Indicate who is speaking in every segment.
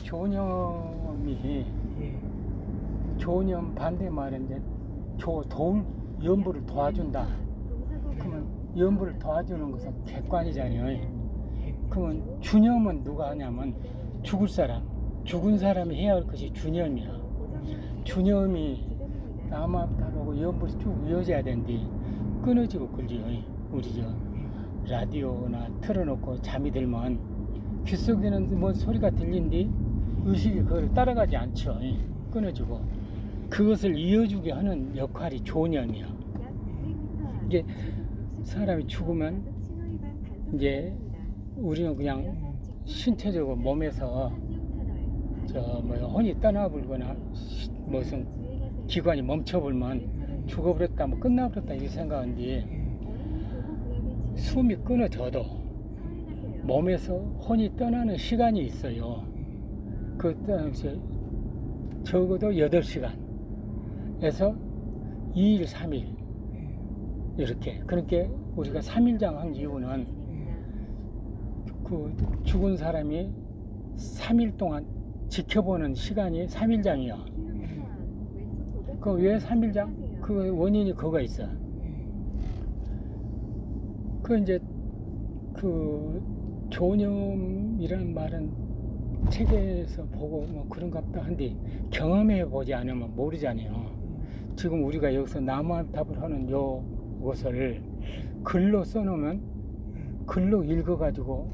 Speaker 1: 조념이 조념 반대말은 이제 연부를 도와준다. 그러면 연부를 도와주는 것은 객관이잖아요. 그러면 주념은 누가 하냐면 죽은 사람이 해야 할 것이 주념이야. 주념이 남아다르고 연불이 쭉 이어져야 되는데 끊어지고 그러죠. 우리 라디오나 틀어놓고 잠이 들면 귓속에는 뭐 소리가 들린디 의식이 그걸 따라가지 않죠. 끊어지고 그것을 이어주게 하는 역할이 조념이야. 이게 사람이 죽으면 이제 우리는 그냥 신체적으로 몸에서 혼이 떠나버리거나 무슨 기관이 멈춰버리면 죽어버렸다 뭐 끝나버렸다 이렇게 생각하는데 숨이 끊어져도 몸에서 혼이 떠나는 시간이 있어요. 그 적어도 8시간에서 2일 3일 이렇게. 그렇게 우리가 3일장 한 이유는 그 죽은 사람이 3일 동안 지켜보는 시간이 3일장이야. 그 왜 3일장? 그 원인이 그거가 있어. 그 이제 그 조념이라는 말은 책에서 보고 뭐 그런갑다 한데 경험해 보지 않으면 모르잖아요. 지금 우리가 여기서 남합답을 하는 요것을 글로 써놓으면 글로 읽어가지고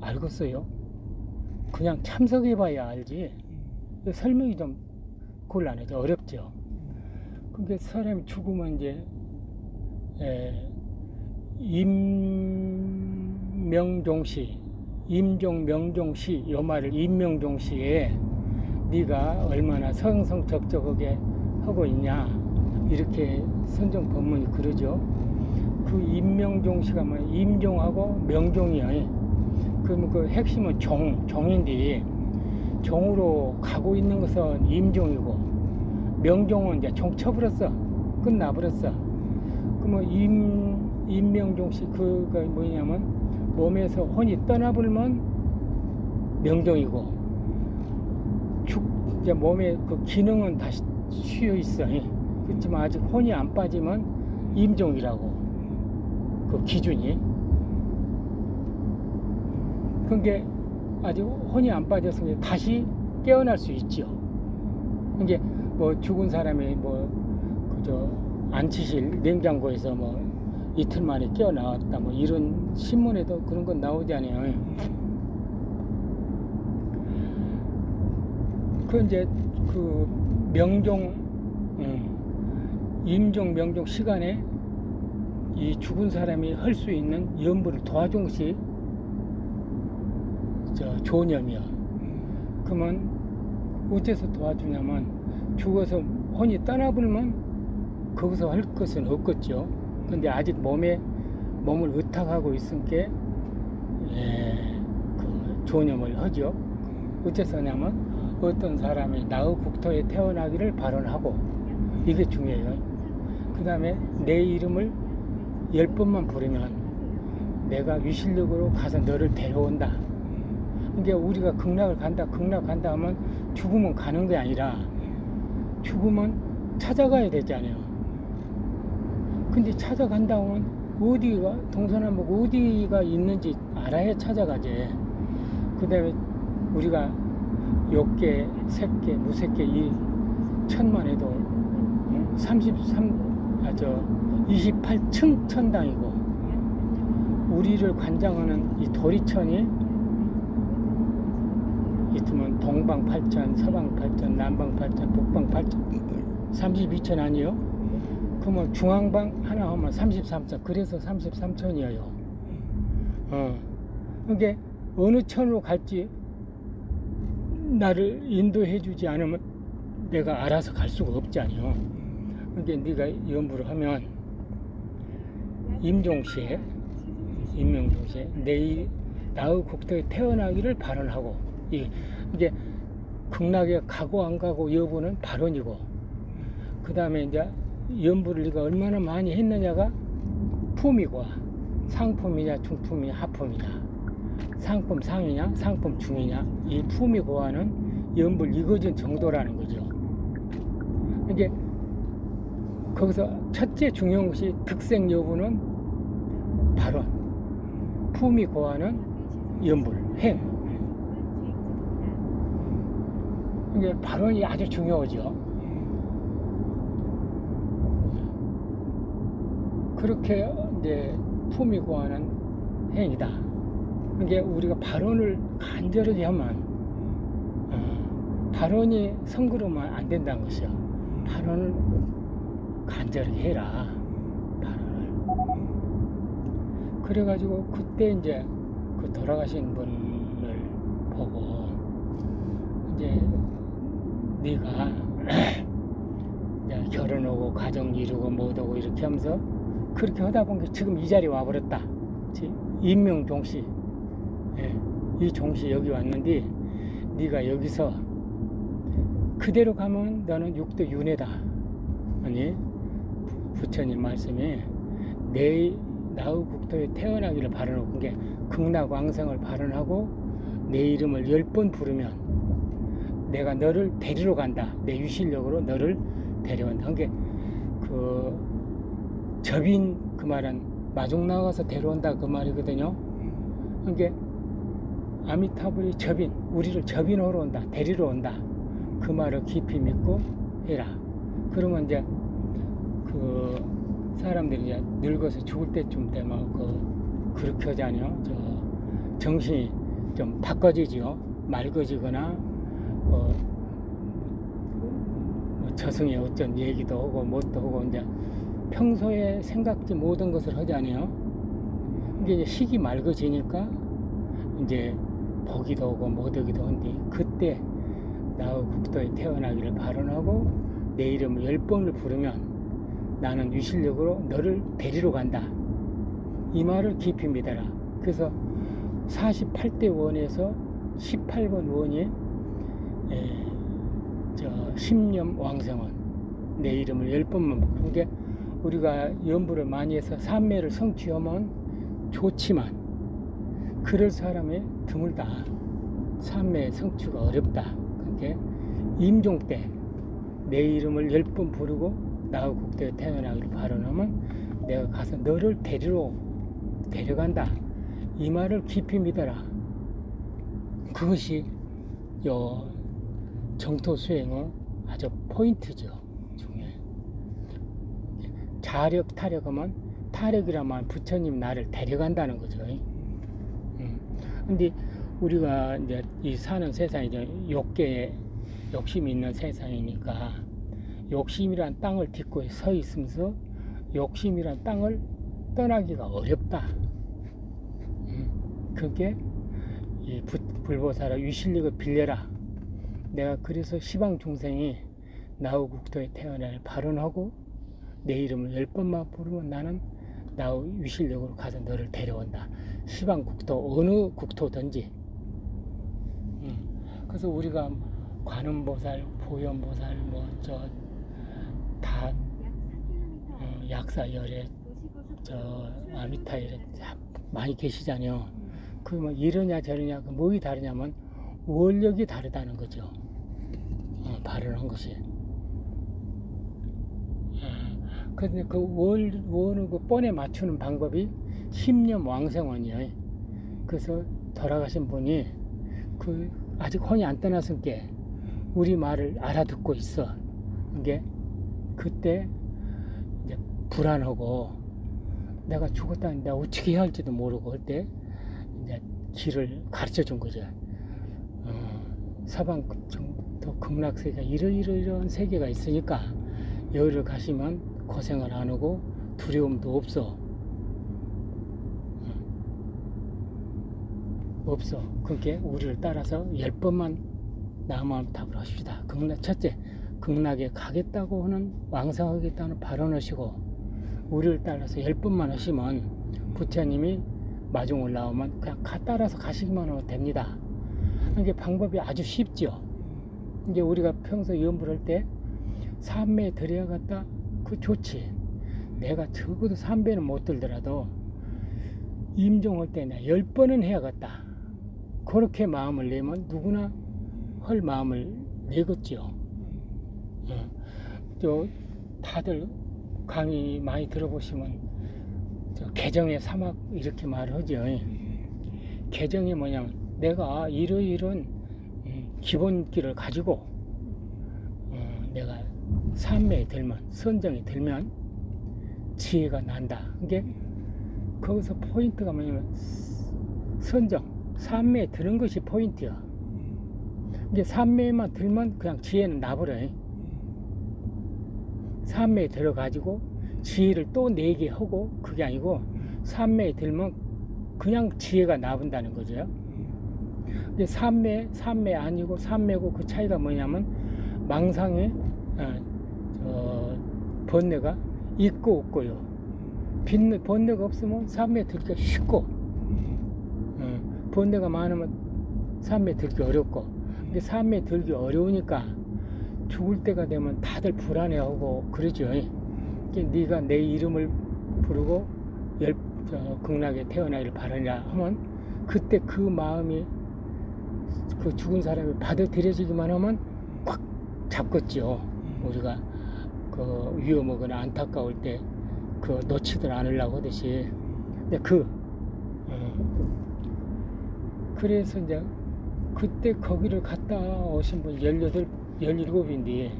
Speaker 1: 알겠어요? 그냥 참석해봐야 알지. 설명이 좀 곤란하죠. 어렵죠. 그게 사람이 죽으면 이제 임명종시, 임종명종시 요 말을 임명종시에 네가 얼마나 성성적적하게 하고 있냐 이렇게 선정 법문이 그러죠. 그 임명종시가 뭐 임종하고 명종이에요. 그러면 그 핵심은 종인데 종으로 가고 있는 것은 임종이고 명종은 이제 종 쳐버렸어. 끝나버렸어. 그러면 임명종시 그가 뭐냐면 몸에서 혼이 떠나버리면 명종이고 이제 몸의 그 기능은 다시 쉬어 있어. 그렇지만 아직 혼이 안 빠지면 임종이라고 그 기준이. 그게 아직 혼이 안 빠져서 다시 깨어날 수 있죠. 이게 뭐 죽은 사람이 뭐 그저 안치실 냉장고에서 뭐 이틀 만에 깨어나왔다 뭐 이런 신문에도 그런 건 나오잖아요. 그 이제 그 임종 명종 시간에 이 죽은 사람이 할 수 있는 연부를 도와준 것이 조념이야. 그러면 어째서 도와주냐면 죽어서 혼이 떠나버리면 거기서 할 것은 없겠죠. 근데 아직 몸을 의탁하고 있으니까 그 조념을 하죠. 어째서 하냐면 어떤 사람이 나의 국토에 태어나기를 발언하고 이게 중요해요. 그 다음에 내 이름을 10번만 부르면 내가 위실력으로 가서 너를 데려온다. 그러니까 우리가 극락 간다 하면 죽으면 가는 게 아니라 죽으면 찾아가야 되잖아요. 근데 찾아간다 하면 어디가 동서남북 어디가 있는지 알아야 찾아가지. 그 다음에 우리가 욕계, 색계, 무색계 이 천만 해도 28층 천당이고 우리를 관장하는 이 도리천이 있으면 동방 8천, 서방 8천, 남방 8천, 북방 8천 32천 아니요? 그러면 중앙방 하나 하면 33천. 그래서 33천이에요. 그게 어느 천으로 갈지 나를 인도해 주지 않으면 내가 알아서 갈 수가 없잖아요. 그러니까 네가 연부를 하면 임종시에 나의 국토에 태어나기를 발언하고 이게 극락에 가고 안 가고 여부는 발언이고 그 다음에 이제 연부를 네가 얼마나 많이 했느냐가 품이고 상품이냐 중품이냐 하품이냐 상품 상이냐 상품 중이냐, 이 품위 고하는 연불 이거진 정도라는 거죠. 이게 거기서 첫째 중요한 것이 득생 여부는 발언, 품위 고하는 연불 행. 이게 발언이 아주 중요하죠. 그렇게 이제 품위 고하는 행위다. 이게 우리가 발언을 간절하게 하면 발언이 성그러면 안 된다는 것이요. 발언을 간절하게 해라. 발언을. 그래가지고 그때 이제 그 돌아가신 분을 보고 이제 네가 결혼하고 가정 이루고 뭐하고 이렇게 하면서 그렇게 하다 보니까 지금 이 자리에 와버렸다. 임명 종씨, 예, 이 종씨 여기 왔는데 네가 여기서 그대로 가면 너는 육도 윤회다. 아니 부처님 말씀이 내 나의 국토에 태어나기를 바라는 게 극락왕생을 발언하고 내 이름을 10번 부르면 내가 너를 데리러 간다. 내 유실력으로 너를 데려간다. 그게 그 접인 그 말은 마중 나가서 데려온다 그 말이거든요. 그게 아미타불이 접인, 우리를 접인하러 온다, 데리러 온다. 그 말을 깊이 믿고 해라. 그러면 이제 그 사람들이 이제 늙어서 죽을 때쯤 되면 그렇게 하잖아요. 정신이 좀 바꿔지지요. 맑아지거나 뭐 저승에 어쩐 얘기도 하고 뭣도 하고 이제 평소에 생각지 모든 것을 하잖아요. 이게 이제 식이 맑아지니까 이제 보기도 하고 못 하기도 한데 그때 나의 국토에 태어나기를 발언하고 내 이름을 10번을 부르면 나는 유실력으로 너를 데리러 간다. 이 말을 깊이 믿어라. 그래서 48대 원에서 18번 원이 십념 왕생원 내 이름을 10번만 부르는 그게 우리가 연부를 많이 해서 삼매를 성취하면 좋지만 그럴 사람이 드물다. 삼매 성취가 어렵다. 그게 임종 때 내 이름을 10번 부르고 나의 국토에 태어나기를 발언하면 내가 가서 너를 데려간다. 이 말을 깊이 믿어라. 그것이 요 정토 수행의 아주 포인트죠. 중에 자력 타력하면 타력이라면 부처님 나를 데려간다는 거죠. 근데 우리가 이제 이 사는 세상이 이제 욕심이 있는 세상이니까 욕심이란 땅을 딛고 서 있으면서 욕심이란 땅을 떠나기가 어렵다. 그게 이 불보살아 유실력을 빌려라. 내가 그래서 시방 중생이 나의 국토에 태어날 발언하고 내 이름을 10번만 부르면 나는 나의 유실력으로 가서 너를 데려온다. 시방 국토 어느 국토든지. 그래서 우리가 관음보살, 보현보살, 다 약사열에 아미타열에 많이 계시잖아요. 그 뭐 이러냐 저러냐 그 뭐이 다르냐면 원력이 다르다는 거죠. 발언한 것이. 근데 그 원을 그 뻔에 맞추는 방법이 십념 왕생원이에요. 그래서 돌아가신 분이 그 아직 혼이 안 떠났으니까 우리 말을 알아듣고 있어. 이게 그때 이제 불안하고 내가 죽었다는데 내가 어떻게 해야 할지도 모르고 할 때 이제 길을 가르쳐 준 거죠. 서방 극락세계 이런 세계가 있으니까 여기를 가시면 고생을 안 하고 두려움도 없어. 없어. 그게 우리를 따라서 10번만 나무함탑을 하십시다. 첫째, 극락에 가겠다고 하는 왕성하겠다는 발언하시고 우리를 따라서 10번만 하시면 부처님이 마중 올라오면 그냥 따라서 가시기만 하면 됩니다. 이게 방법이 아주 쉽죠. 이제 우리가 평소 연불할 때 3배 들여갔다 그 좋지. 내가 적어도 3배는 못 들더라도 임종할 때 내가 10번은 해야겠다. 그렇게 마음을 내면 누구나 할 마음을 내겠죠. 또 다들 강의 많이 들어보시면 개정의 사막 이렇게 말하죠. 개정이 뭐냐면 내가 이러이런 기본기를 가지고 내가 삼매에 들면, 선정이 들면 지혜가 난다. 이게 거기서 포인트가 뭐냐면 선정, 삼매에 드는 것이 포인트야. 이게 삼매에만 들면 그냥 지혜는 나버려. 삼매에 들어가지고 지혜를 또 내게 하고, 그게 아니고 삼매에 들면 그냥 지혜가 나본다는 거죠. 근데 삼매 아니고 삼매고 그 차이가 뭐냐면 망상에 번뇌가 있고 없고요. 번뇌가 없으면 삼매에 들기가 쉽고, 번뇌가 많으면 삼매에 들기 어렵고. 근데 삼매에 들기 어려우니까 죽을 때가 되면 다들 불안해하고 그러죠. 네가 내 이름을 부르고 극락에 태어나기를 바라냐 하면 그때 그 마음이 그 죽은 사람이 받아들여지기만 하면 꽉 잡겠죠. 우리가 그 위험하거나 안타까울 때 그 놓치들 않으려고 하듯이. 근데 그래서 이제 그때 거기를 갔다 오신 분 17인데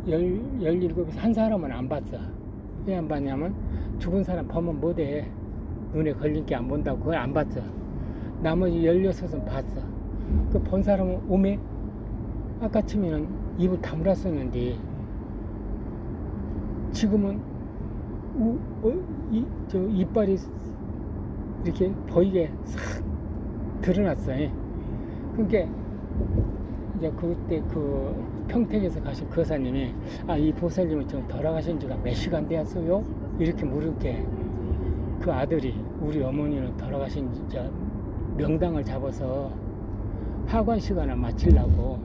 Speaker 1: 17에서 한 사람은 안 봤어. 왜 안 봤냐면 죽은 사람 보면 못해. 눈에 걸린 게 안 본다고 그걸 안 봤어. 나머지 16은 봤어. 그 본 사람은 오메 아까쯤에는 입을 다물었었는데 지금은 이빨이 이렇게 보이게 싹 드러났어요. 그러니까 이제 그때 그 평택에서 가신 거사님이 이 보살님은 지금 돌아가신 지가 몇 시간 되었어요? 이렇게 물을게 그 아들이 우리 어머니는 돌아가신 지 명당을 잡아서 하관 시간을 마치려고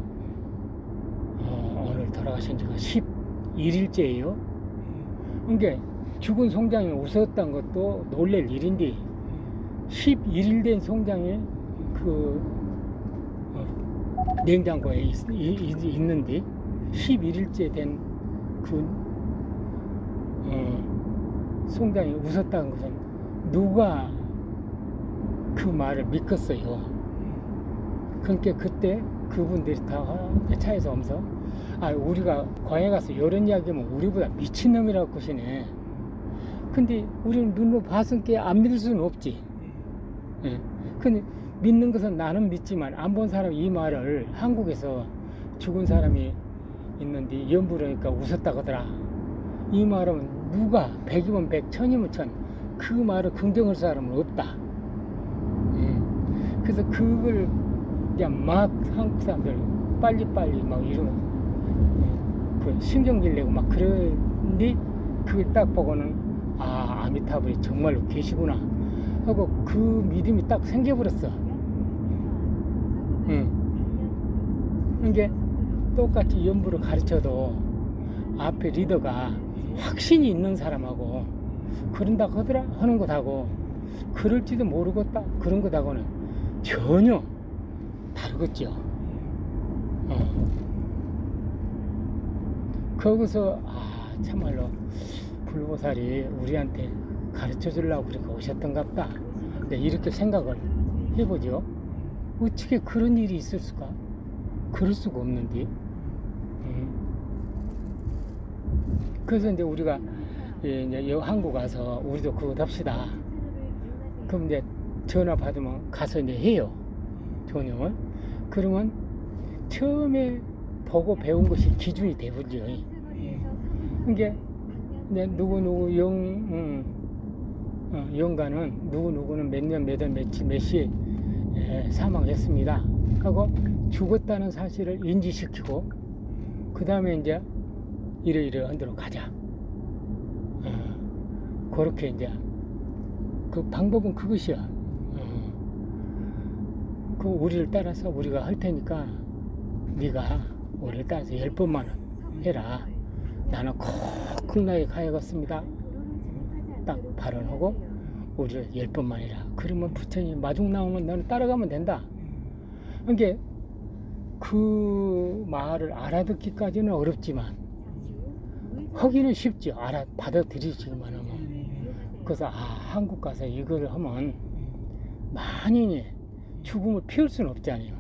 Speaker 1: 오늘 돌아가신 지가 11일째예요. 그러니까 죽은 송장이 웃었던 것도 놀랄 일인데 11일 된 송장이 그 냉장고에 있는데 11일째 된 그 송장이 웃었다는 것은 누가 그 말을 믿겠어요. 그러니까 그때 그분들이 다 차에서 오면서 우리가 광해 가서 이런 이야기하면 우리보다 미친놈이라고 것이네. 근데 우리는 눈으로 봤으니까 안 믿을 수는 없지. 근데 믿는 것은 나는 믿지만 안 본 사람이 이 말을 한국에서 죽은 사람이 있는데 연부르니까 웃었다고 하더라. 이 말은 누가 100이면 100, 1000이면 1000 그 말을 긍정할 사람은 없다. 그래서 그걸 그냥 막 한국 사람들 빨리빨리 막 이러면 그 신경질 내고 막 그러는데 그걸 딱 보고는 아미타불이 정말로 계시구나 하고 그 믿음이 딱 생겨버렸어. 이게 똑같이 연부를 가르쳐도 앞에 리더가 확신이 있는 사람하고 그런다고 하더라 하는 것하고 그럴지도 모르겠다 그런 것하고는 전혀 다르겠죠. 거기서 참말로 불보살이 우리한테 가르쳐 주려고 그렇게 오셨던갑다. 이렇게 생각을 해보죠. 어떻게 그런 일이 있을 수가? 그럴 수가 없는데. 그래서 이제 우리가 이제 한국 와서 우리도 그거 합시다. 그럼 이제 전화 받으면 가서 이제 해요. 전용을. 그러면 처음에 보고 배운 것이 기준이 되버죠. 그러니까 누구 영가는 누구는 몇 년 몇 월 몇 시에 사망했습니다 하고 죽었다는 사실을 인지시키고 그 다음에 이제 이러이러한 대로 가자. 그렇게 이제 그 방법은 그것이야. 그 우리를 따라서 우리가 할 테니까 네가 우리를 따라서 10번만 해라. 나는 꼭 극락에 가야겠습니다. 딱 발언하고 우리를 10번만 해라. 그러면 부처님 마중 나오면 너는 따라가면 된다. 그러니까 그 말을 알아듣기까지는 어렵지만 하기는 쉽죠. 받아들이지만 하면. 그래서 한국 가서 이걸 하면 만인이 죽음을 피할 수는 없잖아요.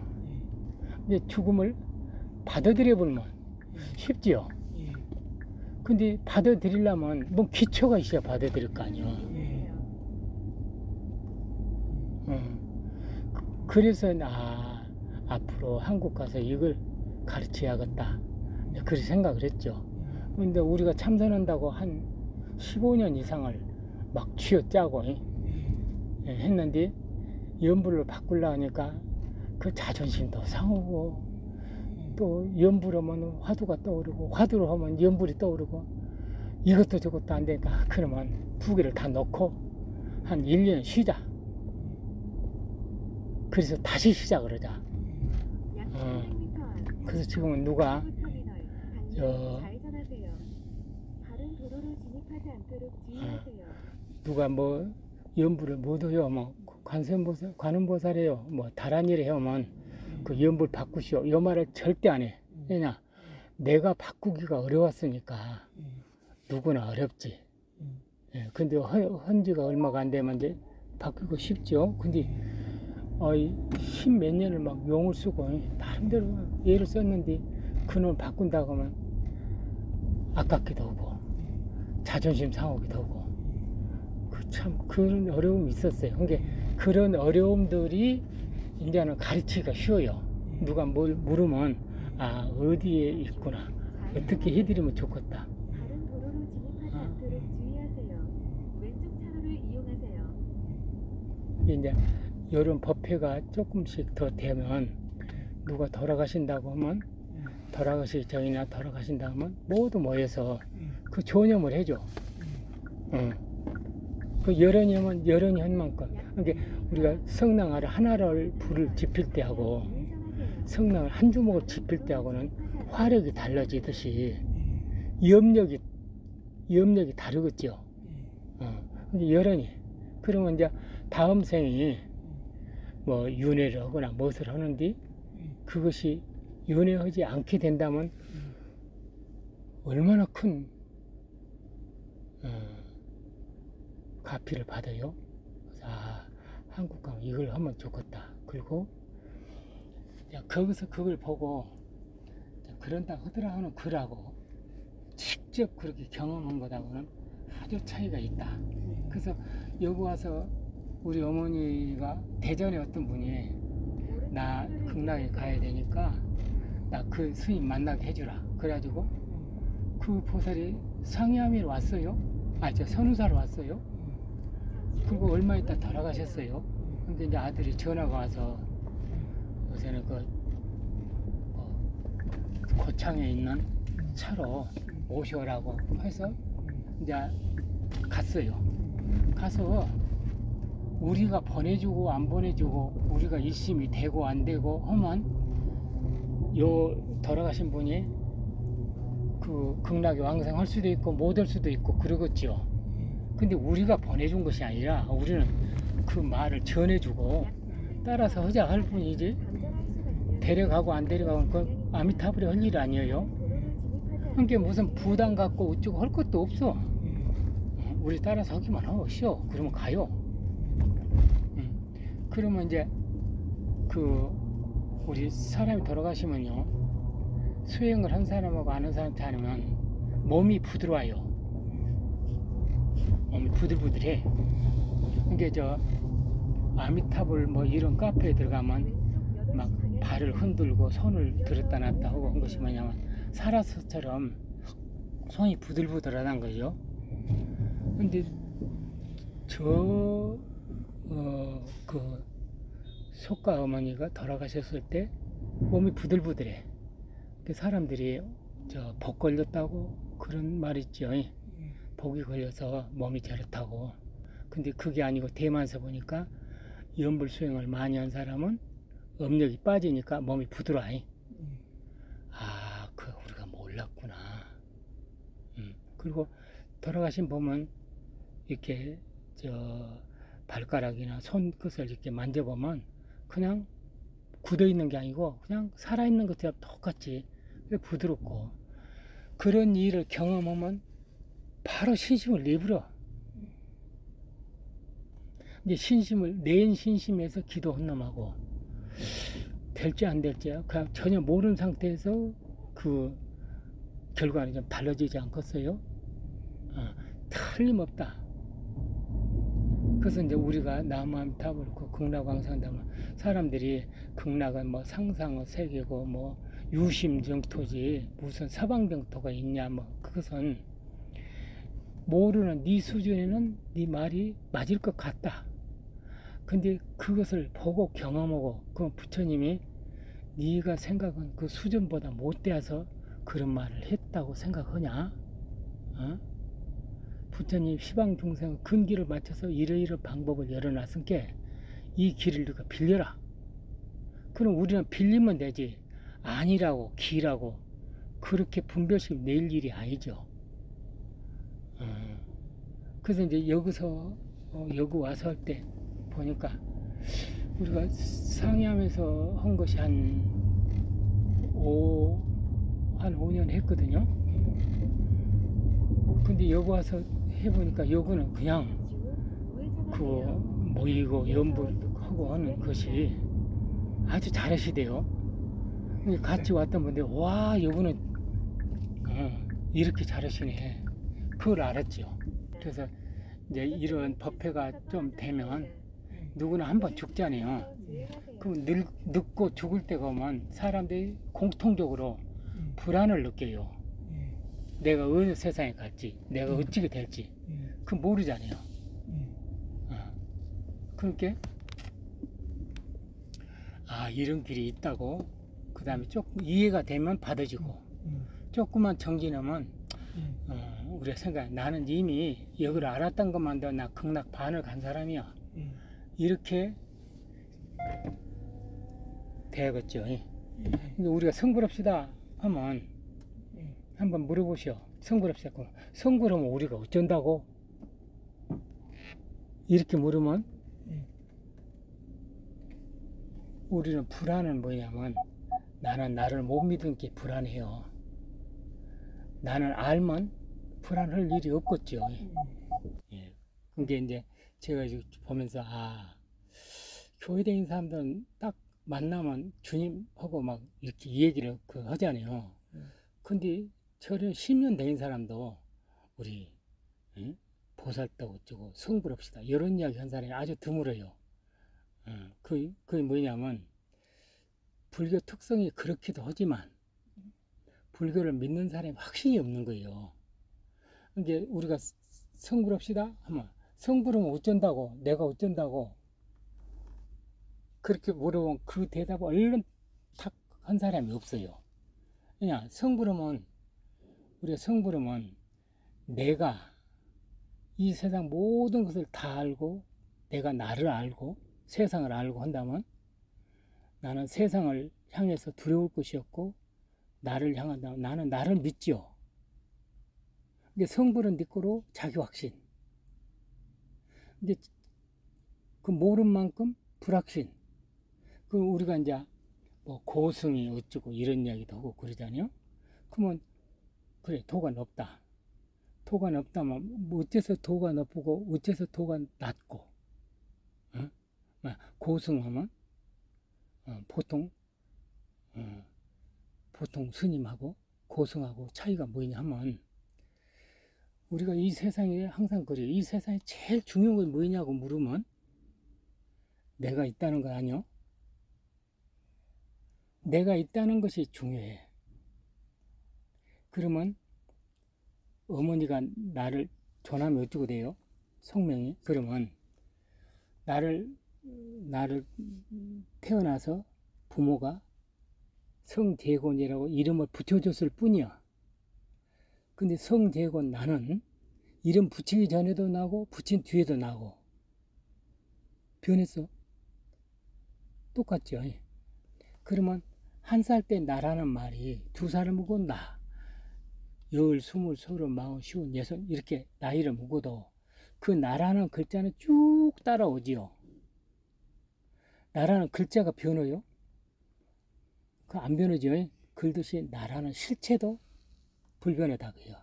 Speaker 1: 근데 죽음을 받아들여 보면 쉽지요. 근데 받아들이려면 뭐 기초가 있어야 받아들일 거 아니에요. 그래서 앞으로 한국 가서 이걸 가르쳐야겠다, 그렇게 생각을 했죠. 근데 우리가 참선한다고 한 15년 이상을 막 쥐어짜고 했는데 연불로 바꾸려 하니까 그 자존심도 상하고, 또 연불 하면 화두가 떠오르고, 화두로 하면 연불이 떠오르고, 이것도 저것도 안 되니까 그러면 두 개를 다 넣고 한 1년 쉬자. 그래서 다시 시작을 하자. 그래서 지금은 누가 누가 뭐 연불을 못 해요, 뭐 관음보살이에요, 뭐 다란이를 해오면 그 연불 바꾸시오, 이 말을 절대 안 해. 왜냐, 내가 바꾸기가 어려웠으니까. 누구나 어렵지. 근데 헌지가 얼마가 안 되면 이제 바꾸고 쉽죠. 근데 십몇 년을 막 용을 쓰고 나름대로 예를 썼는데 그놈을 바꾼다고 하면 아깝기도 하고 자존심 상하기도 하고, 참 그런 어려움이 있었어요. 그러니까 그런 어려움들이 이제는 가르치기가 쉬워요. 누가 뭘 물으면 어디에 있구나, 어떻게 해드리면 좋겠다. 이제 이런 법회가 조금씩 더 되면, 누가 돌아가신다고 하면, 돌아가실 저희나 돌아가신다 하면 모두 모여서 그 조념을 해줘. 그 열연이면 열연이 한 만큼. 그러니까 우리가 성낭아를 하나를 불을 지필 때 하고 성낭을 한 주먹을 지필 때 하고는 화력이 달라지듯이 염력이 다르겠죠. 근데 열연이, 그러면 이제 다음 생이 뭐 윤회를 하거나 무엇을 하는데, 그것이 윤회하지 않게 된다면 얼마나 큰 가피를 받아요. 그래서 한국 가면 이걸 하면 좋겠다. 그리고 거기서 그걸 보고 그런다 하더라 하는 글하고 직접 그렇게 경험한 것하고는 아주 차이가 있다. 그래서 여기 와서 우리 어머니가 대전에 어떤 분이 나 극락에 가야 되니까 나 그 스님 만나게 해주라. 그래가지고 그 보살이 상야미로 왔어요. 저 선우사로 왔어요. 그리고 얼마 있다 돌아가셨어요. 근데 이제 아들이 전화가 와서 요새는 고창에 있는 차로 모셔라고 해서 이제 갔어요. 가서 우리가 보내주고 안 보내주고, 우리가 일심이 되고 안 되고 하면 요 돌아가신 분이 그 극락에 왕생할 수도 있고 못 할 수도 있고 그러겠죠. 근데 우리가 보내준 것이 아니라 우리는 그 말을 전해주고 따라서 하자 할 뿐이지, 데려가고 안 데려가고 그 아미타불이 할 일 아니에요. 그러니까 무슨 부담 갖고 어쩌고 할 것도 없어. 우리 따라서 하기만 하고 쉬어. 그러면 가요. 그러면 이제 우리 사람이 돌아가시면요, 수행을 한 사람하고 안 한 사람 차이면 몸이 부드러워요. 몸이 부들부들해. 그러니까 아미타불 뭐 이런 카페에 들어가면 막 발을 흔들고 손을 들었다 놨다 하고 한 것이 뭐냐면 살아서처럼 손이 부들부들하다는 거죠. 근데 그 속가 어머니가 돌아가셨을 때 몸이 부들부들해. 사람들이 복 걸렸다고 그런 말 있죠. 복이 걸려서 몸이 저렇다고. 근데 그게 아니고 대만서 보니까 연불 수행을 많이 한 사람은 업력이 빠지니까 몸이 부드러워. 우리가 몰랐구나. 그리고 돌아가신 보면 이렇게 발가락이나 손끝을 이렇게 만져보면 그냥 굳어 있는 게 아니고 그냥 살아있는 것처럼 똑같이 부드럽고, 그런 일을 경험하면 바로 신심을 내버려. 이제 신심을 낸 신심에서 기도한 놈하고 될지 안 될지 그냥 전혀 모르는 상태에서 그 결과는 좀 달라지지 않겠어요? 틀림없다. 그래서 이제 우리가 나무함탑을 그 극락왕상담을 사람들이 극락은 뭐 상상의 세계고 뭐 유심정토지 무슨 서방정토가 있냐, 뭐 그것은 모르는 네 수준에는 네 말이 맞을 것 같다. 근데 그것을 보고 경험하고 그 부처님이 네가 생각한 그 수준보다 못돼서 그런 말을 했다고 생각하냐? 부처님 시방 중생 근기를 맞춰서 이러이러 방법을 열어놨으니까 이 길을 네가 빌려라. 그럼 우리는 빌리면 되지, 아니라고 기라고 그렇게 분별식 낼 일이 아니죠. 그래서 이제 여기서 여기 와서 할 때 보니까 우리가 상의하면서 한 것이 한 5년 했거든요. 근데 여기 와서 해보니까 여기는 그냥 그 모이고 연불하고 하는 것이 아주 잘하시대요. 같이 왔던 분들, 와, 여기는 이렇게 잘하시네. 그걸 알았죠. 그래서 이제 이런 법회가 좀 되면 누구나 한번 죽잖아요. 그럼 늙고 죽을 때가 오면 사람들이 공통적으로 불안을 느껴요. 내가 어느 세상에 갈지, 내가 어찌게 될지, 그거 모르잖아요. 그렇게, 이런 길이 있다고, 그 다음에 조금 이해가 되면 받아지고, 조금만 정진하면, 우리가 생각, 나는 이미 여기를 알았던 것만도 나 극락 반을 간 사람이야. 이렇게 되겠죠. 우리가 성불합시다 하면 한번 물어보시오. 성불합시다. 성불하면 우리가 어쩐다고? 이렇게 물으면 우리는 불안은 뭐냐면, 나는 나를 못 믿은 게 불안해요. 나는 알면 불안할 일이 없겠죠. 예. 근데 이제 제가 보면서, 교회 다니는 사람들은 딱 만나면 주님하고 막 이렇게 얘기를 하잖아요. 근데 저는 10년 다닌 사람도 우리 보살도 어쩌고 성불합시다 이런 이야기 한 사람이 아주 드물어요. 그게 뭐냐면, 불교 특성이 그렇기도 하지만 불교를 믿는 사람이 확신이 없는 거예요. 이게 우리가 성불합시다 하면, 성불하면 어쩐다고, 내가 어쩐다고 그렇게 물어보면 그 대답을 얼른 탁 한 사람이 없어요. 그냥 성불하면, 우리가 성불하면 내가 이 세상 모든 것을 다 알고, 내가 나를 알고 세상을 알고 한다면 나는 세상을 향해서 두려울 것이 없고, 나를 향한다면 나는 나를 믿지요. 근데 성불은 네 거로 자기 확신. 근데 그 모른 만큼 불확신. 그 우리가 이제 뭐 고승이 어쩌고 이런 이야기도 하고 그러잖아요. 그러면 그래, 도가 높다. 도가 높다면 뭐 어째서 도가 높고 어째서 도가 낮고, 고승하면 보통 스님하고 고승하고 차이가 뭐냐 하면, 우리가 이 세상에 항상 그래요. 이 세상에 제일 중요한 건 뭐냐고 물으면 내가 있다는 거 아니요? 내가 있다는 것이 중요해. 그러면 어머니가 나를 전하면 어쩌고 돼요? 성명이. 그러면 나를 태어나서 부모가 성재곤이라고 이름을 붙여줬을 뿐이야. 근데 성재곤, 나는 이름 붙이기 전에도 나고 붙인 뒤에도 나고 변했어. 똑같죠. 그러면 한 살 때 나라는 말이 2살을 먹고 나, 10, 20, 30, 40, 50, 60 이렇게 나이를 먹어도 그 나라는 글자는 쭉 따라오지요. 나라는 글자가 변해요. 그 안 변하죠. 그러듯이 나라는 실체도 불변하다 그요.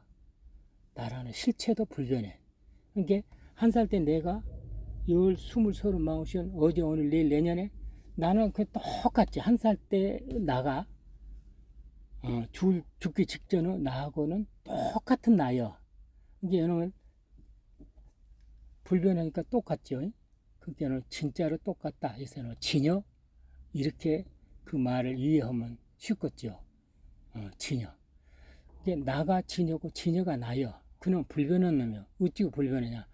Speaker 1: 나라는 실체도 불변해. 그러니까 한 살 때 내가 10, 20, 30, 40, 어제, 오늘, 내일, 내년에 나는 그 똑같지. 한 살 때 나가 죽기 직전에 나하고는 똑같은 나여. 이게 여러분 불변하니까 똑같죠. 그게는 진짜로 똑같다. 그래서 진여 이렇게 그 말을 이해하면 쉽겠죠. 진여. 이게 나가 진여고 진여가 나여. 그놈 불변한 놈이요. 어찌고 불변하냐.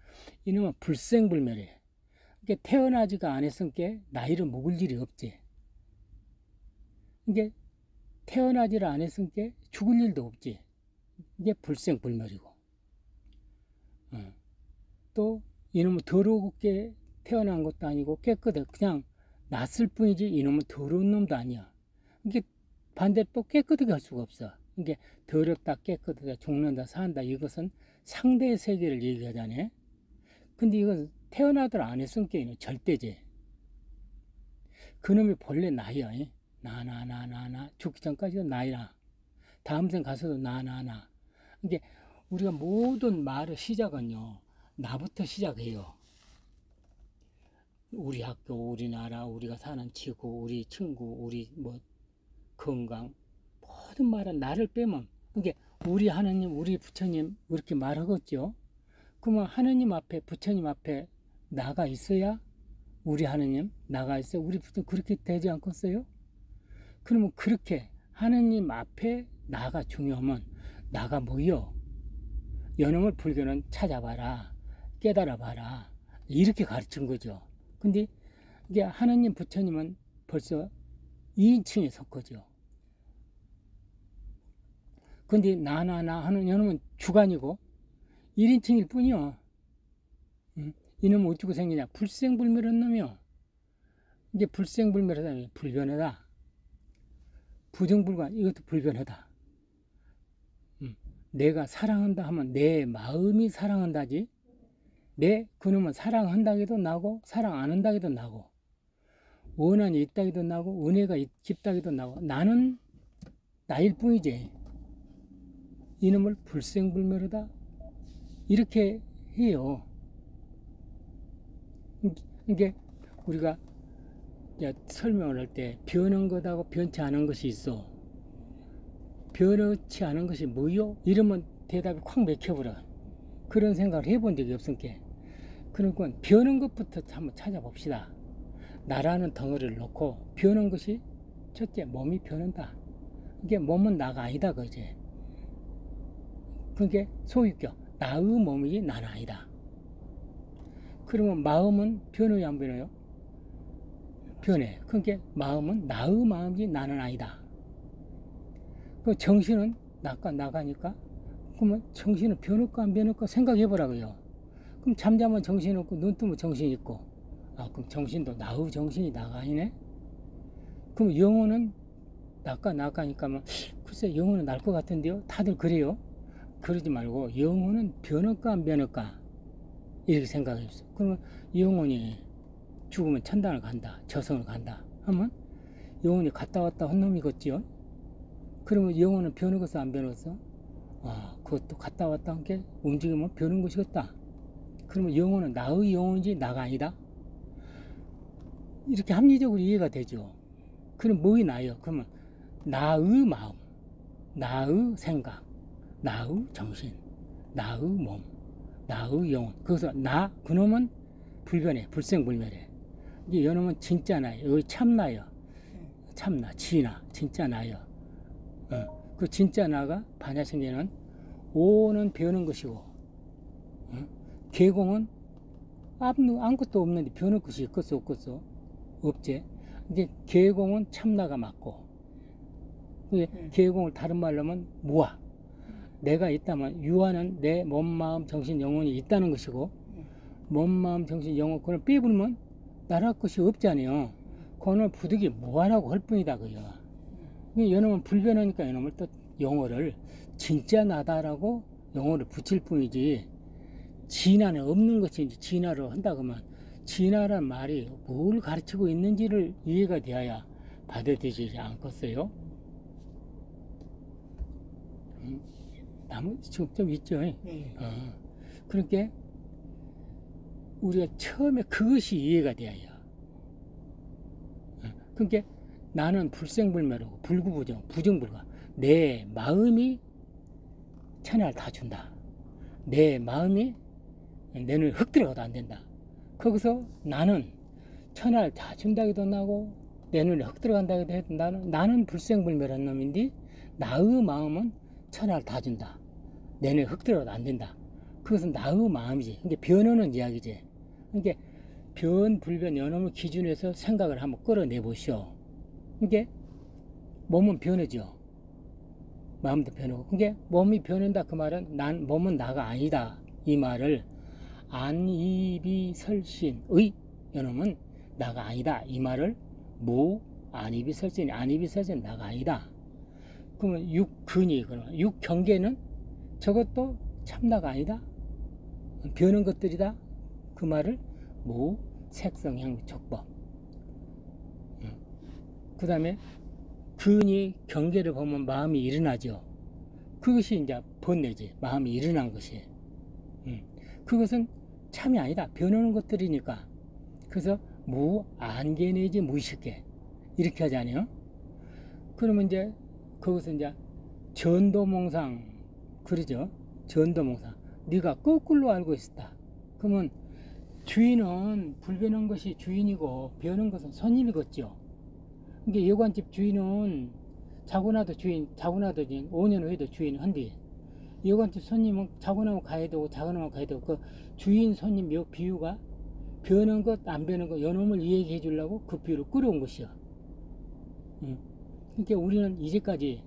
Speaker 1: 이놈은 불생불멸해. 이게 태어나지가 않았으니까 나이를 묵을 일이 없지. 이게 태어나지를 않았으니까 죽을 일도 없지. 이게 불생불멸이고. 또 이놈은 더럽게 태어난 것도 아니고 깨끗해. 그냥 났을 뿐이지 이놈은 더러운 놈도 아니야. 이게 반대로 또 깨끗하게 할 수가 없어. 이게 더럽다, 깨끗하다, 죽는다, 산다 이것은 상대의 세계를 얘기하잖아요. 근데 이건 태어나들 안 했으니까 이는 절대지. 그놈이 본래 나야. 나 죽기 전까지도 나이나 다음 생 가서도 나. 이게 우리가 모든 말의 시작은요 나부터 시작해요. 우리 학교, 우리나라, 우리가 사는 지구, 우리 친구, 우리 뭐 건강 모든 말은 나를 빼면 이게 우리 하나님, 우리 부처님 이렇게 말하겠죠. 그러면 하나님 앞에 부처님 앞에 나가 있어야 우리 하나님 나가 있어요. 우리 부처님 그렇게 되지 않겠어요? 그러면 그렇게 하나님 앞에 나가 중요하면 나가 뭐요? 여놈을 불교는 찾아봐라, 깨달아봐라 이렇게 가르친 거죠. 근데 이게 하나님 부처님은 벌써 2인칭에 속하죠. 근데 나 하는 여놈은 주관이고 1인칭일 뿐이요. 이놈은 어쩌고 생기냐? 불생불멸한 놈이요. 이게 불생불멸하다, 불변하다. 부정불관, 이것도 불변하다. 내가 사랑한다 하면 내 마음이 사랑한다지. 그놈은 사랑한다기도 나고 사랑 안 한다기도 나고 원한이 있다기도 나고 은혜가 깊다기도 나고 나는 나일 뿐이지. 이놈을 불생불멸하다 이렇게 해요. 이게 우리가 설명을 할 때 변한 것하고 변치 않은 것이 있어. 변하지 않은 것이 뭐요? 이러면 대답이 콱 맥혀버려. 그런 생각을 해본 적이 없으니까. 그러니까 변한 것부터 한번 찾아봅시다. 나라는 덩어리를 놓고 변한 것이 첫째 몸이 변한다. 이게 몸은 나가 아니다 그지. 그게 소유격 나의 몸이 나는 아니다. 그러면 마음은 변해요 안 변해요? 변해. 그러니까 마음은 나의 마음이 나는 아니다. 그 정신은 나가니까 그러면 정신은 변할까 안 변할까 생각해보라고요. 그럼 잠자면 정신 없고 눈 뜨면 정신 있고 그럼 정신도 나의 정신이 나가 아니네? 그럼 영혼은 나가니까 글쎄 영혼은 날 것 같은데요? 다들 그래요? 그러지 말고 영혼은 변할까 안 변할까 이렇게 생각해보세요. 그러면 영혼이 죽으면 천당을 간다, 저승을 간다 하면 영혼이 갔다 왔다 한 놈이겠지요? 그러면 영혼은 변하겠어 안 변하겠어? 그것도 갔다 왔다 함께 움직이면 변한 것이겠다. 그러면 영혼은 나의 영혼이지 나가 아니다? 이렇게 합리적으로 이해가 되죠. 그럼 뭐이 나요? 그러면 나의 마음, 나의 생각, 나의 정신, 나의 몸, 나의 영혼. 그래서 그놈은 불변해, 불생불멸해. 이게 이놈은 진짜 나요. 여기 참나요. 참나, 진나, 진짜 나요. 그 진짜 나가 반야생계는 오는 변한 것이고, 계공은 아무것도 없는데 변할 것이 있겠어, 없겠어? 없지. 이제 계공은 참나가 맞고, 계공을 다른 말로 하면 무아. 내가 있다면 유아는 내 몸, 마음, 정신, 영혼이 있다는 것이고, 몸, 마음, 정신, 영혼 그걸 빼버리면 나랄 것이 없잖아요. 그거는 부득이 무아라고 할 뿐이다 그요. 이놈은 불변하니까 이놈을 또 용어를 진짜 나다라고 용어를 붙일 뿐이지 진화는 없는 것이 이제 진화로 한다 그러면 진화란 말이 뭘 가르치고 있는지를 이해가 되어야 받아들이지 않겠어요? 나무 좀 있죠.
Speaker 2: 예.
Speaker 1: 그러니까 우리가 처음에 그것이 이해가 돼야 해요. 그러니까 나는 불생불멸하고 불구부정, 부정불가. 내 마음이 천하를 다 준다. 내 마음이 내 눈에 흙 들어가도 안 된다. 거기서 나는 천하를 다 준다 해도 나고 내 눈에 흙 들어간다 해도 나는 불생불멸한 놈인데 나의 마음은 천하를 다 준다. 내 눈에 흙 들어가도 안 된다. 그것은 나의 마음이지. 그러니까 변하는 이야기지. 그러니까 변, 불변, 연놈을 기준해서 생각을 한번 끌어내 보시오. 그러니까 몸은 변하죠. 마음도 변하고. 그러니까 몸이 변한다 그 말은 몸은 나가 아니다. 이 말을 안이비설신의 연놈은 나가 아니다. 이 말을 안이비설신 나가 아니다. 그러면 육근이 육경계는 저것도 참 나가 아니다. 변한 것들이다. 그 말을 색성향촉법. 그 다음에 근이 경계를 보면 마음이 일어나죠. 그것이 이제 번뇌지. 마음이 일어난 것이. 그것은 참이 아니다. 변하는 것들이니까. 그래서 무안개 내지 무의식계 이렇게 하잖아요. 그러면 이제 거기서 이제 전도몽상 그러죠. 전도몽상. 네가 거꾸로 알고 있었다. 그러면 주인은 불변한 것이 주인이고 변한 것은 손님이겠죠. 이게 여관집 주인은 자고 나도 5년 후에도 주인 한디 여관집 손님은 자고 나면 가야 되고 자고 나면 가야 되고 그 주인 손님 비유가 변한 것 안 변한 것 요놈을 이야기해 주려고 그 비유를 끌어온 것이요. 그러니까 우리는 이제까지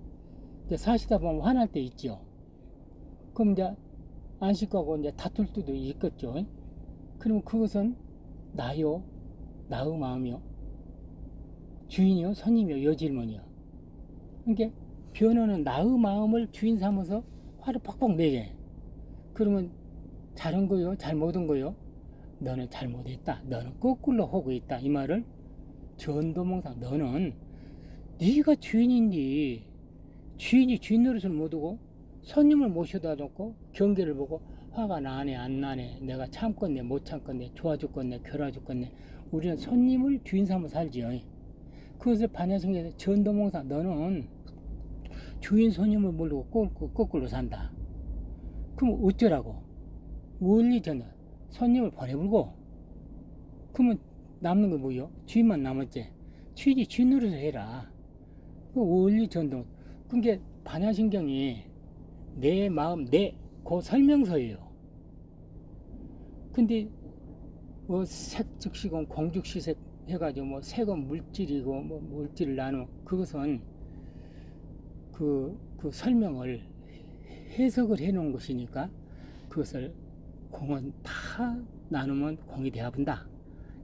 Speaker 1: 이제 사시다 보면 화날 때 있죠. 그럼 이제 안식하고 이제 다툴 때도 있겠죠. 그러면 그것은 나의 마음이요. 주인이요, 손님이요, 여질문이요. 그러니까 변호는 나의 마음을 주인 삼아서 화를 팍팍 내게. 그러면 잘한 거요, 잘못한 거요. 너는 잘못했다. 너는 거꾸로 하고 있다. 이 말을 전도몽상. 너는 네가 주인인데 주인이 주인 노릇을 못하고 손님을 모셔다 놓고 경계를 보고 화가 나네 안 나네 내가 참겠네 못 참겠네 좋아 죽겠네 괴로워 죽겠네. 우리는 손님을 주인 삼아 살지요. 그것을 반야성에서 전도몽상. 너는 주인 손님을 모르고 거꾸로 산다. 그럼 어쩌라고? 원리 전에 손님을 보내불고 그러면 남는 건 뭐요? 주인만 남았지. 주인이 주인 노릇을 해라. 그 원리 전동. 그게 반야신경이 내 마음 그 설명서예요. 근데 뭐 색즉시공 공즉시색 해가지고 뭐 색은 물질이고 뭐 물질을 나누 그것은 그 설명을 해석을 해 놓은 것이니까 그것을 공은 다 나누면 공이 되어 본다.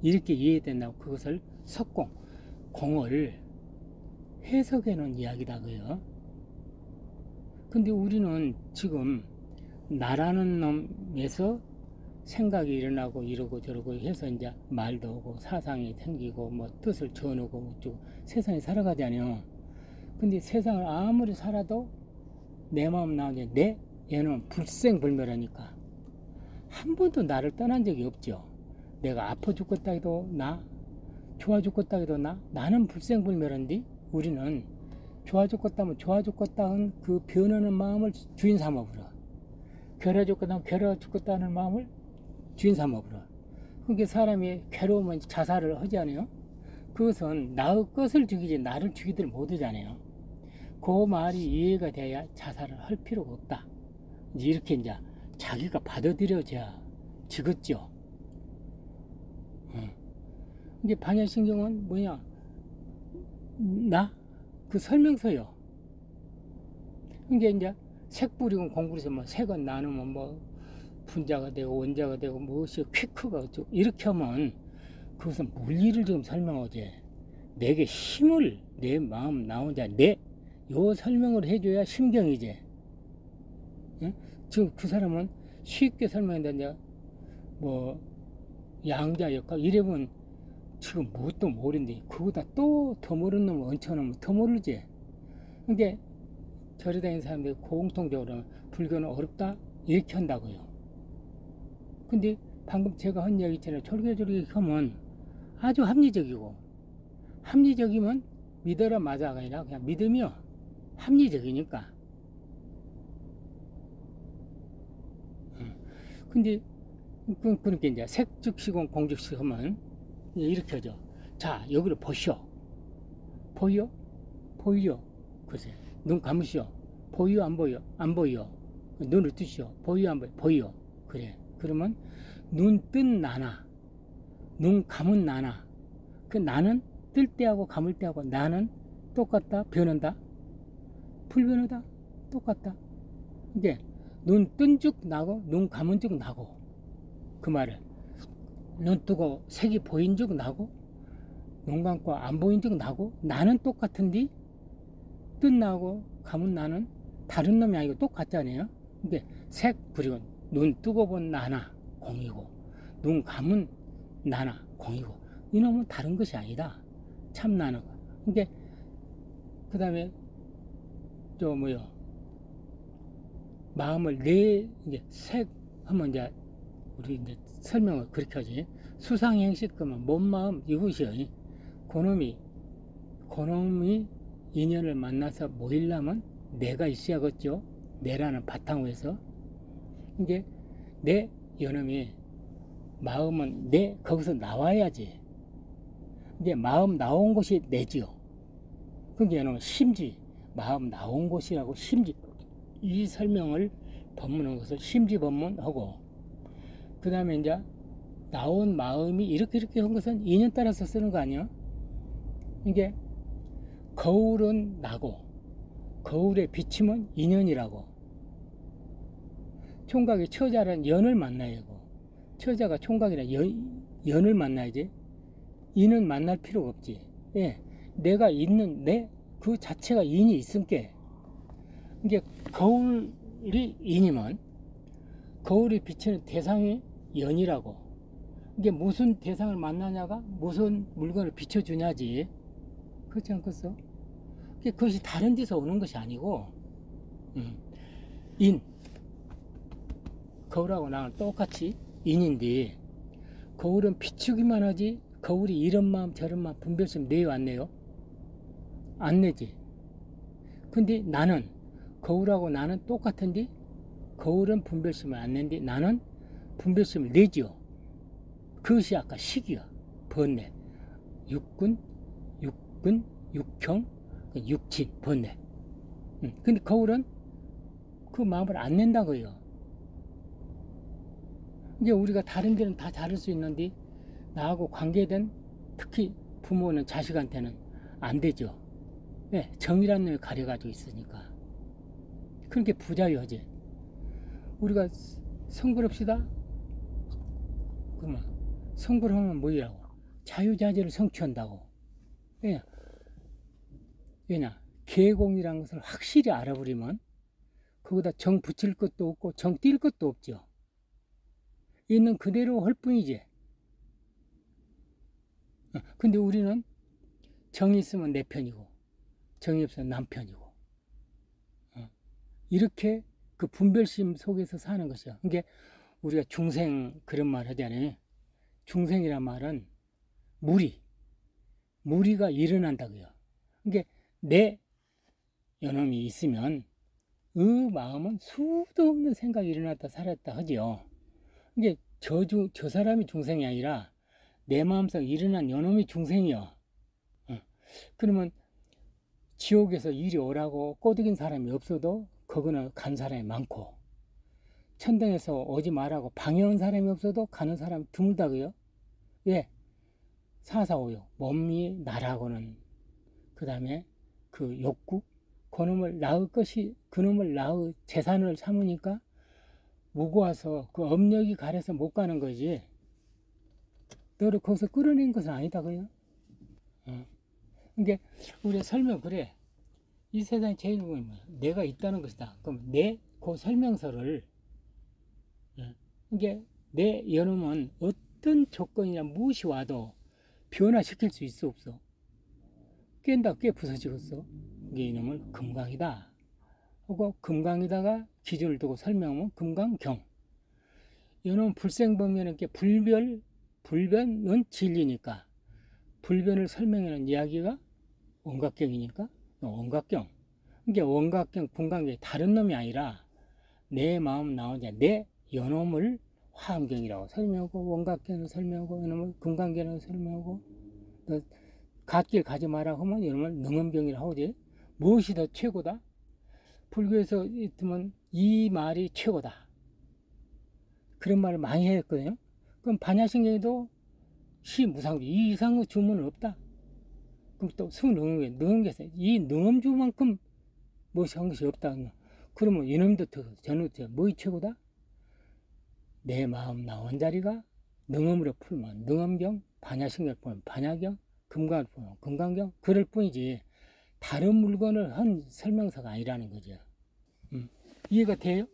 Speaker 1: 이렇게 이해된다고 그것을 석공 공을 해석해 놓은 이야기다 그요. 근데 우리는 지금 나라는 놈에서 생각이 일어나고 이러고 저러고 해서 이제 말도 오고 사상이 생기고 뭐 뜻을 전하고 어쩌고 세상에 살아가잖아요. 근데 세상을 아무리 살아도 내 마음 나오는데 얘는 불생불멸하니까 한 번도 나를 떠난 적이 없죠. 내가 아파 죽겠다 해도 좋아 죽겠다 해도 나는 불생불멸한데 우리는 좋아 죽겠다면 좋아 죽겠다는 그 변하는 마음을 주인 삼아버려. 괴로워 죽겠다면 괴로워 죽겠다는 마음을 주인 삼아버려. 그게 사람이 괴로우면 자살을 하지 않아요? 그것은 나의 것을 죽이지 나를 죽이들 못하잖아요. 그 말이 이해가 돼야 자살을 할 필요가 없다. 이렇게 이제 자기가 받아들여져야 지겠죠. 이게 반야신경은 뭐냐? 그 설명서요. 이게 이제 색 뿌리고 공부해서 뭐 색은 나누면 뭐 분자가 되고 원자가 되고 무엇이 퀴크가 어쩌고 이렇게 하면 그것은 물리를 지금 설명하지. 내게 힘을 내 마음 나 혼자 요 설명을 해줘야 심경이지. 응? 지금 그 사람은 쉽게 설명한다. 뭐 양자 역학 이래보면 지금 뭣도 모르는데 그거보다 또 더 모르는 놈을 얹혀놓으면 더 모르지. 그러니까 절에 다니는 사람들이 공통적으로 불교는 어렵다 이렇게 한다고요. 근데 방금 제가 한 얘기처럼 졸개졸개 하면 아주 합리적이고, 합리적이면 믿어라 마다가 아니라 그냥 믿으며 합리적이니까. 근데 그렇게 이제 색즉시공 공즉시 하면 이렇게 하죠. 자, 여기를 보시오. 보이요? 보이요? 글쎄, 눈 감으시오. 보이요? 안 보이요? 안 보이요? 눈을 뜨시오. 보이요? 안 보이요? 보이요? 그래. 그러면 눈 뜬 나나, 눈 감은 나나, 그 나는 뜰 때하고 감을 때하고 나는 똑같다? 변한다? 불변하다? 똑같다? 이게 눈 뜬 즉 나고 눈 감은 즉 나고, 그 말을 눈 뜨고 색이 보인 즉 나고 눈 감고 안 보인 즉 나고, 나는 똑같은데 뜬 나고 감은 나는 다른 놈이 아니고 똑같잖아요. 이게 색, 그리고 눈 뜨고 본 나나 공이고 눈 감은 나나 공이고, 이놈은 다른 것이 아니다. 참 나는 거. 이게 그 다음에 저 뭐요, 마음을 내 이제 색 하면 이제 우리 이제 설명을 그렇게 하지. 수상행식 그러면 몸 마음 이것이요. 그놈이 인연을 만나서 모이려면 내가 있어야겠죠. 내라는 바탕 위에서 이게 내 연음이 마음은 내 거기서 나와야지. 이제 마음 나온 곳이 내지요. 그게 심지, 마음 나온 곳이라고 심지, 이 설명을 법문한 것을 심지 법문하고, 그 다음에 이제 나온 마음이 이렇게 한 것은 인연 따라서 쓰는 거 아니야? 이게 거울은 나고 거울에 비치면 인연이라고. 총각이 처자라는 연을 만나야 하고, 처자가 총각이라 연을 만나야지. 인은 만날 필요가 없지. 예, 내가 있는 내 그 자체가 인이 있음께. 이게 거울이 인이면 거울이 비치는 대상이 연이라고. 이게 무슨 대상을 만나냐가 무슨 물건을 비춰주냐지. 그렇지 않겠어? 그것이 다른 데서 오는 것이 아니고, 인, 거울하고 나는 똑같이 인인데, 거울은 비추기만 하지 거울이 이런 마음 저런 마음 분별심 내요 안 내요? 안 내지. 근데 나는, 거울하고 나는 똑같은데 거울은 분별심을 안 낸디 나는 분별심을 내지요. 그것이 아까 식이야. 번뇌, 육군, 육형, 육친, 번뇌. 근데 거울은 그 마음을 안 낸다고요. 이제 우리가 다른 데는 다 다를 수 있는데 나하고 관계된, 특히 부모는 자식한테는 안 되죠. 네, 정이라는 놈이 가려가지고 있으니까. 그렇게 부자유하지. 우리가 성불합시다. 그러면 성불하면 뭐이라고? 자유자재를 성취한다고. 왜냐? 계공이라는 것을 확실히 알아버리면 거기다 정 붙일 것도 없고 정 띌 것도 없죠. 있는 그대로 할 뿐이지. 근데 우리는 정이 있으면 내 편이고 정이 없으면 남 편이고, 이렇게 그 분별심 속에서 사는 것이야. 그게 우리가 중생 그런 말 하잖아요. 중생이란 말은 무리가 일어난다고요. 그게 내 연음이 있으면 그 마음은 수도 없는 생각이 일어났다 살았다 하지요. 이게 저 사람이 중생이 아니라 내 마음속 일어난 연음이 중생이요. 그러면 지옥에서 이리 오라고 꼬드긴 사람이 없어도 거기는 간 사람이 많고, 천당에서 오지 말라고 방해한 사람이 없어도 가는 사람이 드물다고요. 왜? 사사오욕, 몸이 나라고는, 그 다음에 그 욕구, 그놈을 낳을 재산을 삼으니까 무고와서 그 업력이 가려서 못 가는 거지. 너를 거기서 끌어낸 것은 아니다고요. 이게 우리가 설명 그래. 이 세상에 제일 중요한 건 내가 있다는 것이다. 그럼 그 설명서를, 이게 내 연음은 어떤 조건이나 무엇이 와도 변화시킬 수 있어 없어? 깬다 꽤 부서지겠어. 이게 이놈은 금강이다. 하고 금강에다가 기준을 두고 설명하면 금강경. 이놈 불생범위는 이렇게 불변은 진리니까 불변을 설명하는 이야기가 원각경이니까 원각경. 이게 원각경, 분간경이 다른 놈이 아니라 내 마음 나오자 내 연놈을 화엄경이라고 설명하고 원각경을 설명하고 이놈을 금강경이라고 설명하고 갓길 가지 마라 하면 이놈을 능엄경이라고 하지. 무엇이 더 최고다? 불교에서 있으면 이 말이 최고다. 그런 말을 많이 했거든요. 그럼 반야신경에도 시무상주 이 이상의 주문은 없다. 그럼 또 능엄경에서 이 능엄주만큼 무엇이 한 것이 없다. 그러면 이놈도 저는 뭐이 최고다? 내 마음 나온 자리가 능엄으로 풀면 능엄경, 반야신경을 풀면 반야경, 금강을 풀면 금강경 그럴 뿐이지 다른 물건을 한 설명서가 아니라는 거죠. 이해가 돼요?